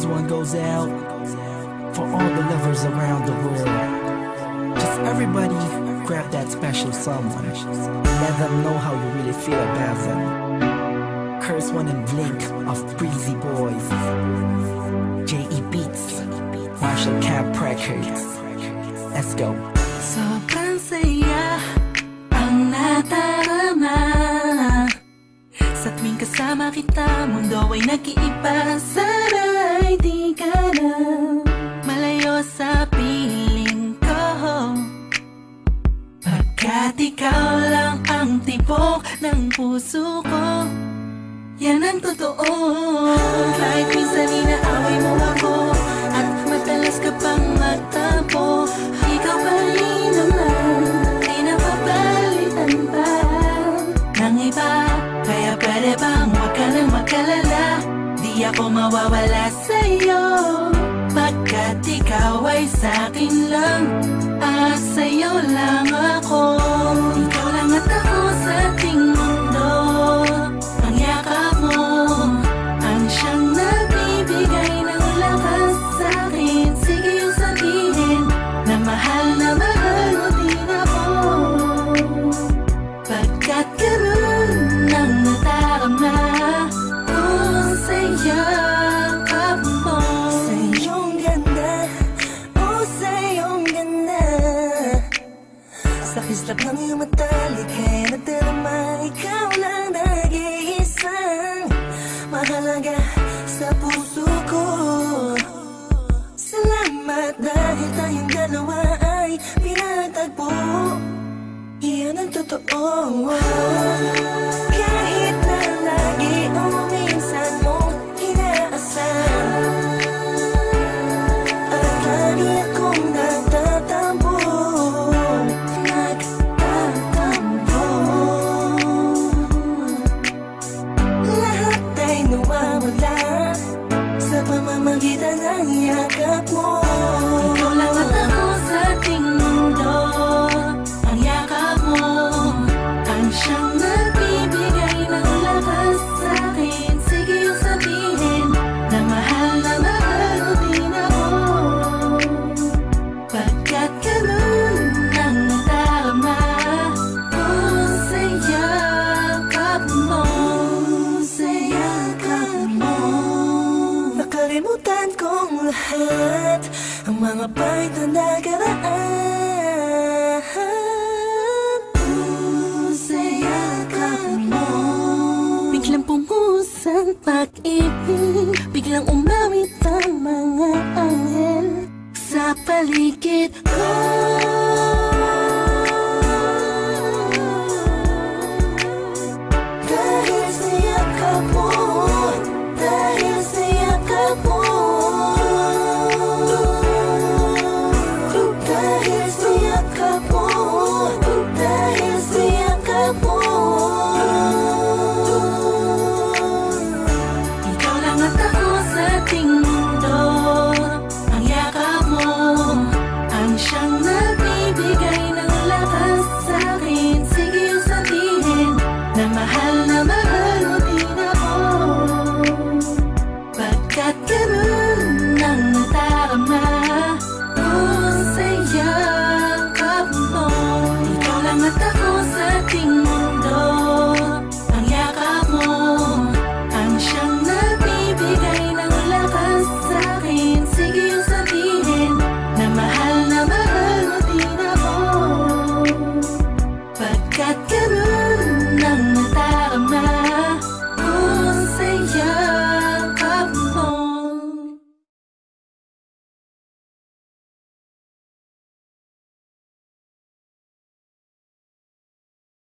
This one goes out for all the lovers around the world. Just everybody grab that special someone. Let them know how you really feel about them. Curse One and Blink of Breezy Boys, J.E. Beats, Marshall Camp Records. Let's go. Sobrang saya ang natarama sa tuwing kasama kita. Mundo ay nag-iiba, sana'y di ka na malayo sa piling ko, pagkat ikaw lang ang tibok ng puso ko. Yan ang totoo. Kahit minsan inaaway mo ako at madalas ka pang magtampo, ikaw pa rin naman, di napapalitan pa ng iba. Kaya pwede bang huwag ka nang mag-alala, di ako mawawala sa'yo, pagkat ikaw ay sa'kin lang at sa'yo lang ako. Ikaw lang at ako sa ating mundo. Ang yakap mo ang siyang nagbibigay ng lakas sa'kin. Sige yung sabihin na mahal mo din ako, pagkat ganun ang nadarama ko sa yakap mo. Sa iyong ganda, oh sa iyong ganda, sa kislap ng iyong mata, likhay nadarama. Ikaw lang nag-iisang mahalaga sa puso ko. Salamat dahil tayong dalawa ay pinagtagpo. Iyan ang totoo. Kahit na lagi o minsan mong inaasahan, at lagi akong nagtatampo. Lahat ay nawawala sa pamamagitan ng yakap mo. Ikaw lang at ako sa ating mundo. Ang yakap mo ang siyang nagbibigay ng lakas sa'kin. Sige yung sabihin na mahal mo din ako, pagkat ganun ang nadarama ko sa yakap mo. Sa yakap mo, nakalimutan kong lahat ang mga pahit na nakaraan. Sa yakap mo, biglang pumuhos ang pag-ibig, biglang umawit ang mga anghel sa paligid ko.